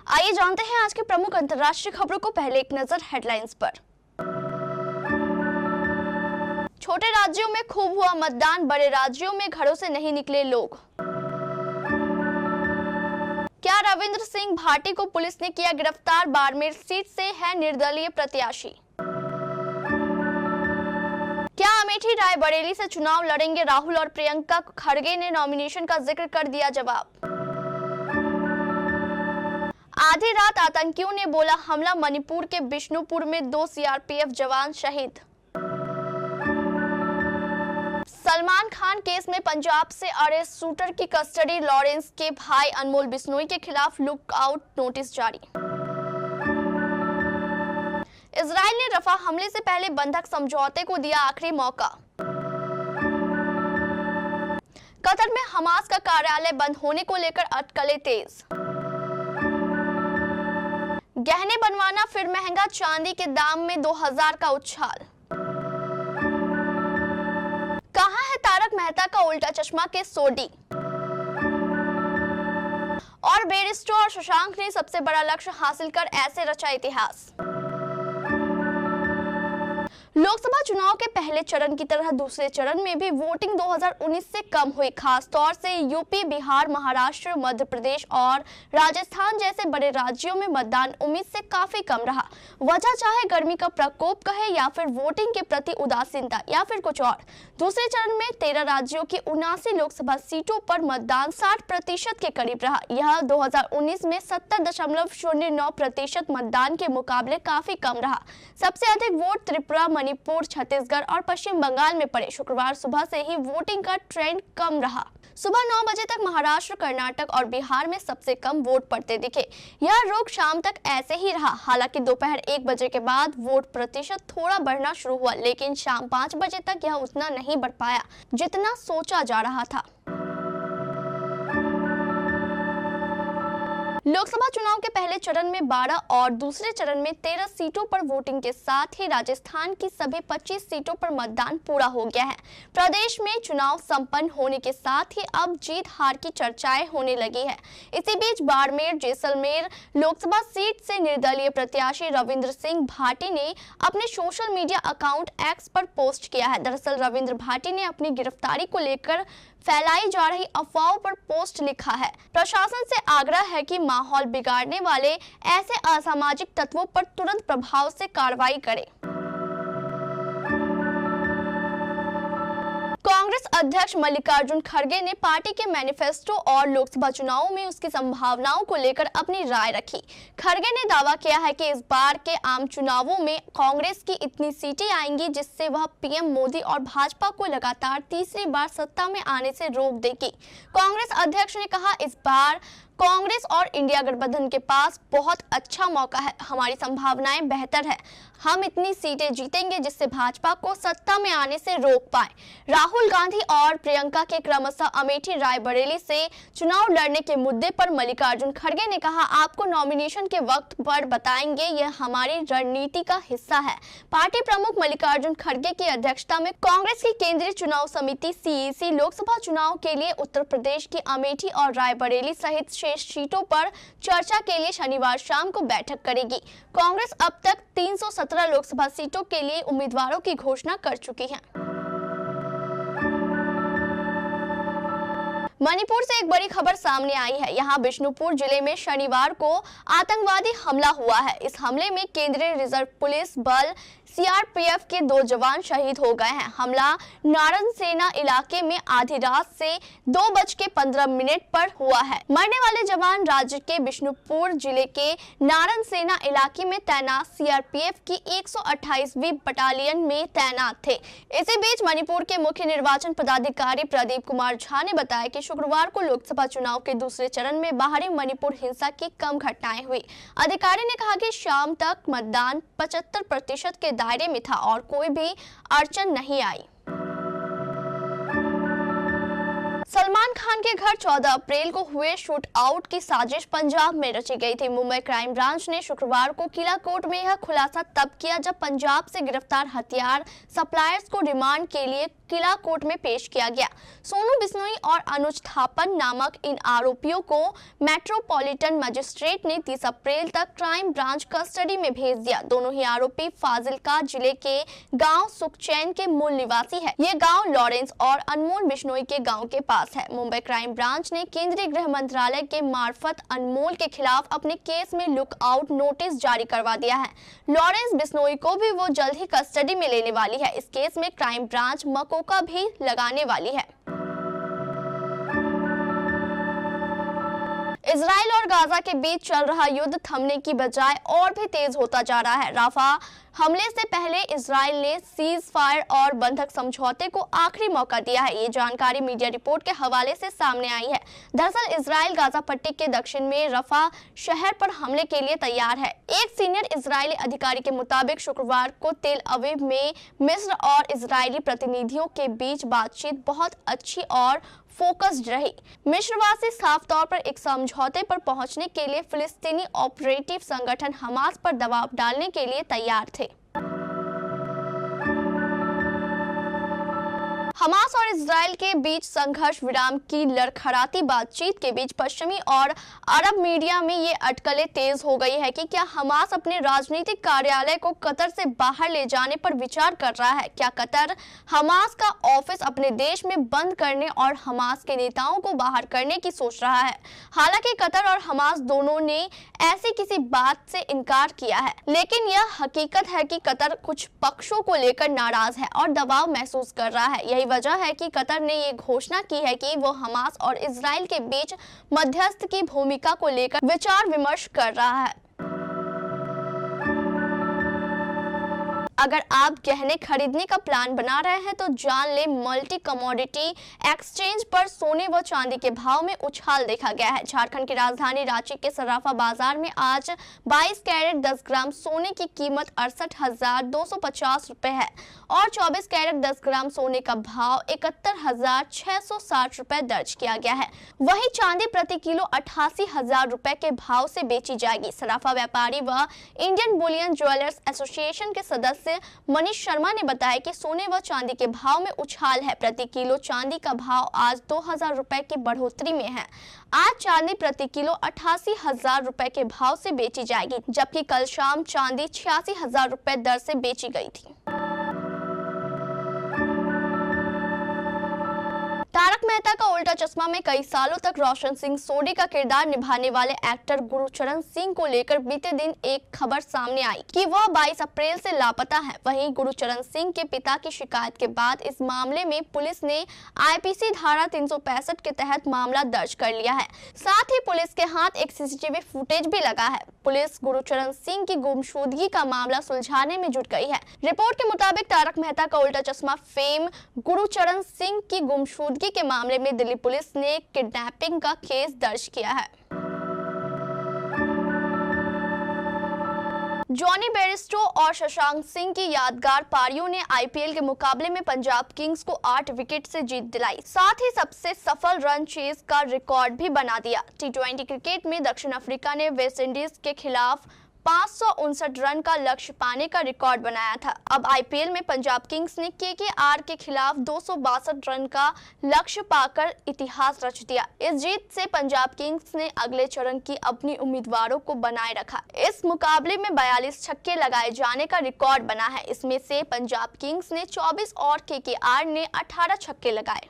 आइए जानते हैं आज के प्रमुख अंतर्राष्ट्रीय खबरों को। पहले एक नजर हेडलाइंस पर। छोटे राज्यों में खूब हुआ मतदान, बड़े राज्यों में घरों से नहीं निकले लोग। क्या रविंद्र सिंह भाटी को पुलिस ने किया गिरफ्तार, बाड़मेर सीट से है निर्दलीय प्रत्याशी। क्या अमेठी रायबरेली से चुनाव लड़ेंगे राहुल और प्रियंका, खड़गे ने नॉमिनेशन का जिक्र कर दिया जवाब। आधी रात आतंकियों ने बोला हमला, मणिपुर के बिष्णुपुर में 2 सीआरपीएफ जवान शहीद। सलमान खान केस में पंजाब से अरेस्ट, शूटर की कस्टडी, लॉरेंस के भाई अनमोल बिश्नोई के खिलाफ लुक आउट नोटिस जारी। इजराइल ने रफा हमले से पहले बंधक समझौते को दिया आखिरी मौका। कतर में हमास का कार्यालय बंद होने को लेकर अटकलें तेज। गहने बनवाना फिर महंगा, चांदी के दाम में 2000 का उछाल। कहां है तारक मेहता का उल्टा चश्मा के सोडी। और बैरिस्टर शशांक ने सबसे बड़ा लक्ष्य हासिल कर ऐसे रचा इतिहास। लोकसभा चुनाव के पहले चरण की तरह दूसरे चरण में भी वोटिंग 2019 से कम हुई। खास तौर से यूपी, बिहार, महाराष्ट्र, मध्य प्रदेश और राजस्थान जैसे बड़े राज्यों में मतदान उम्मीद से काफी कम रहा। वजह चाहे गर्मी का प्रकोप कहे या फिर वोटिंग के प्रति उदासीनता या फिर कुछ और। दूसरे चरण में 13 राज्यों की 79 लोकसभा सीटों पर मतदान 60% के करीब रहा। यह 2019 में 70.09% मतदान के मुकाबले काफी कम रहा। सबसे अधिक वोट त्रिपुरा, मणिपुर, छत्तीसगढ़ और पश्चिम बंगाल में पड़े। शुक्रवार सुबह से ही वोटिंग का ट्रेंड कम रहा। सुबह 9 बजे तक महाराष्ट्र, कर्नाटक और बिहार में सबसे कम वोट पड़ते दिखे। यह रुख शाम तक ऐसे ही रहा। हालांकि दोपहर 1 बजे के बाद वोट प्रतिशत थोड़ा बढ़ना शुरू हुआ, लेकिन शाम 5 बजे तक यह उतना नहीं बढ़ पाया जितना सोचा जा रहा था। लोकसभा चुनाव के पहले चरण में 12 और दूसरे चरण में 13 सीटों पर वोटिंग के साथ ही राजस्थान की सभी 25 सीटों पर मतदान पूरा हो गया है। प्रदेश में चुनाव संपन्न होने के साथ ही अब जीत हार की चर्चाएं होने लगी है। इसी बीच बाड़मेर जैसलमेर लोकसभा सीट से निर्दलीय प्रत्याशी रविंद्र सिंह भाटी ने अपने सोशल मीडिया अकाउंट एक्स पर पोस्ट किया है। दरअसल रविंद्र भाटी ने अपनी गिरफ्तारी को लेकर फैलाई जा रही अफवाहों पर पोस्ट लिखा है। प्रशासन से आग्रह है कि माहौल बिगाड़ने वाले ऐसे असामाजिक तत्वों पर तुरंत प्रभाव से कार्रवाई करे। कांग्रेस अध्यक्ष मल्लिकार्जुन खड़गे ने पार्टी के मैनिफेस्टो और लोकसभा चुनावों में उसकी संभावनाओं को लेकर अपनी राय रखी। खड़गे ने दावा किया है कि इस बार के आम चुनावों में कांग्रेस की इतनी सीटें आएंगी जिससे वह पीएम मोदी और भाजपा को लगातार तीसरी बार सत्ता में आने से रोक देगी। कांग्रेस अध्यक्ष ने कहा, इस बार कांग्रेस और इंडिया गठबंधन के पास बहुत अच्छा मौका है। हमारी संभावनाएं बेहतर है। हम इतनी सीटें जीतेंगे जिससे भाजपा को सत्ता में आने से रोक पाए। राहुल गांधी और प्रियंका के क्रमशः अमेठी रायबरेली से चुनाव लड़ने के मुद्दे पर मल्लिकार्जुन खड़गे ने कहा, आपको नॉमिनेशन के वक्त पर बताएंगे, यह हमारी रणनीति का हिस्सा है। पार्टी प्रमुख मल्लिकार्जुन खड़गे की अध्यक्षता में कांग्रेस की केंद्रीय चुनाव समिति CEC लोकसभा चुनाव के लिए उत्तर प्रदेश की अमेठी और रायबरेली सहित शेष सीटों पर चर्चा के लिए शनिवार शाम को बैठक करेगी। कांग्रेस अब तक 317 लोकसभा सीटों के लिए उम्मीदवारों की घोषणा कर चुकी है। मणिपुर से एक बड़ी खबर सामने आई है। यहाँ बिष्णुपुर जिले में शनिवार को आतंकवादी हमला हुआ है। इस हमले में केंद्रीय रिजर्व पुलिस बल CRPF के 2 जवान शहीद हो गए हैं। हमला नारन सेना इलाके में आधी रात से 2:15 पर हुआ है। मरने वाले जवान राज्य के बिष्णुपुर जिले के नारन सेना इलाके में तैनात CRPF की 128वीं बटालियन में तैनात थे। इसी बीच मणिपुर के मुख्य निर्वाचन पदाधिकारी प्रदीप कुमार झा ने बताया कि शुक्रवार को लोकसभा चुनाव के दूसरे चरण में बाहरी मणिपुर हिंसा की कम घटनाएं हुई। अधिकारी ने कहा कि शाम तक मतदान 75% के दायरे में था और कोई भी अड़चन नहीं आई। सलमान खान के घर 14 अप्रैल को हुए शूट आउट की साजिश पंजाब में रची गई थी। मुंबई क्राइम ब्रांच ने शुक्रवार को किला कोर्ट में यह खुलासा तब किया जब पंजाब से गिरफ्तार हथियार सप्लायर्स को रिमांड के लिए किला कोर्ट में पेश किया गया। सोनू बिश्नोई और अनुज थापन नामक इन आरोपियों को मेट्रोपॉलिटन मजिस्ट्रेट ने 30 अप्रैल तक क्राइम ब्रांच कस्टडी में भेज दिया। दोनों ही आरोपी फाजिल्का जिले के गांव सुखचैन के मूल निवासी है। ये गांव लॉरेंस और अनमोल बिश्नोई के गांव के पास है। मुंबई क्राइम ब्रांच ने केंद्रीय गृह मंत्रालय के मार्फत अनमोल के खिलाफ अपने केस में लुक आउट नोटिस जारी करवा दिया है। लॉरेंस बिश्नोई को भी वो जल्द ही कस्टडी में लेने वाली है। इस केस में क्राइम ब्रांच मकोका भी लगाने वाली है। इजराइल और गाजा के बीच चल रहा युद्ध थमने की बजाय और भी तेज होता जा रहा है। राफा हमले से पहले इजराइल ने सीज फायर और बंधक समझौते को आखिरी मौका दिया है। ये जानकारी मीडिया रिपोर्ट के हवाले से सामने आई है। दरअसल इजराइल गाजा पट्टी के दक्षिण में रफा शहर पर हमले के लिए तैयार है। एक सीनियर इजरायली अधिकारी के मुताबिक शुक्रवार को तेल अवीव में मिस्र और इजरायली प्रतिनिधियों के बीच बातचीत बहुत अच्छी और फोकस्ड रही। मिस्रवासी साफ तौर पर एक समझौते पर पहुंचने के लिए फिलिस्तीनी ऑपरेटिव संगठन हमास पर दबाव डालने के लिए तैयार थे। हमास और इजराइल के बीच संघर्ष विराम की लड़खड़ाती बातचीत के बीच पश्चिमी और अरब मीडिया में ये अटकलें तेज हो गई है कि क्या हमास अपने राजनीतिक कार्यालय को कतर से बाहर ले जाने पर विचार कर रहा है। क्या कतर हमास का ऑफिस अपने देश में बंद करने और हमास के नेताओं को बाहर करने की सोच रहा है। हालांकि कतर और हमास दोनों ने ऐसी किसी बात से इनकार किया है, लेकिन यह हकीकत है कि कतर कुछ पक्षों को लेकर नाराज है और दबाव महसूस कर रहा है। यही वजह है कि कतर ने ये घोषणा की है कि वो हमास और इजराइल के बीच मध्यस्थ की भूमिका को लेकर विचार विमर्श कर रहा है। अगर आप गहने खरीदने का प्लान बना रहे हैं तो जान ले मल्टी कमोडिटी एक्सचेंज पर सोने व चांदी के भाव में उछाल देखा गया है। झारखंड की राजधानी रांची के सराफा बाजार में आज 22 कैरेट 10 ग्राम सोने की कीमत 68,250 रुपए है और 24 कैरेट 10 ग्राम सोने का भाव 71,660 रुपए दर्ज किया गया है। वहीं चांदी प्रति किलो 88,000 रुपए के भाव से बेची जाएगी। सराफा व्यापारी व इंडियन बुलियन ज्वेलर्स एसोसिएशन के सदस्य मनीष शर्मा ने बताया कि सोने व चांदी के भाव में उछाल है। प्रति किलो चांदी का भाव आज 2,000 रुपए की बढ़ोतरी में है। आज चांदी प्रति किलो 88,000 रुपए के भाव से बेची जाएगी, जबकि कल शाम चांदी 86,000 रुपए दर से बेची गई थी। तारक मेहता का उल्टा चश्मा में कई सालों तक रोशन सिंह सोढी का किरदार निभाने वाले एक्टर गुरचरण सिंह को लेकर बीते दिन एक खबर सामने आई कि वह 22 अप्रैल से लापता है। वहीं गुरचरण सिंह के पिता की शिकायत के बाद इस मामले में पुलिस ने आईपीसी धारा 365 के तहत मामला दर्ज कर लिया है। साथ ही पुलिस के हाथ एक सीसीटीवी फुटेज भी लगा है। पुलिस गुरचरण सिंह की गुमशुदगी का मामला सुलझाने में जुट गई है। रिपोर्ट के मुताबिक तारक मेहता का उल्टा चश्मा फेम गुरचरण सिंह की गुमशुदगी के मामले में दिल्ली पुलिस ने किडनैपिंग का केस दर्ज किया है। जॉनी बेयरस्टो और शशांक सिंह की यादगार पारियों ने आईपीएल के मुकाबले में पंजाब किंग्स को 8 विकेट से जीत दिलाई। साथ ही सबसे सफल रन चेज का रिकॉर्ड भी बना दिया। टी20 क्रिकेट में दक्षिण अफ्रीका ने वेस्टइंडीज के खिलाफ 559 रन का लक्ष्य पाने का रिकॉर्ड बनाया था। अब आईपीएल में पंजाब किंग्स ने केकेआर के खिलाफ 262 रन का लक्ष्य पाकर इतिहास रच दिया। इस जीत से पंजाब किंग्स ने अगले चरण की अपनी उम्मीदवारों को बनाए रखा। इस मुकाबले में 42 छक्के लगाए जाने का रिकॉर्ड बना है। इसमें से पंजाब किंग्स ने 24 और केकेआर ने 18 छक्के लगाए।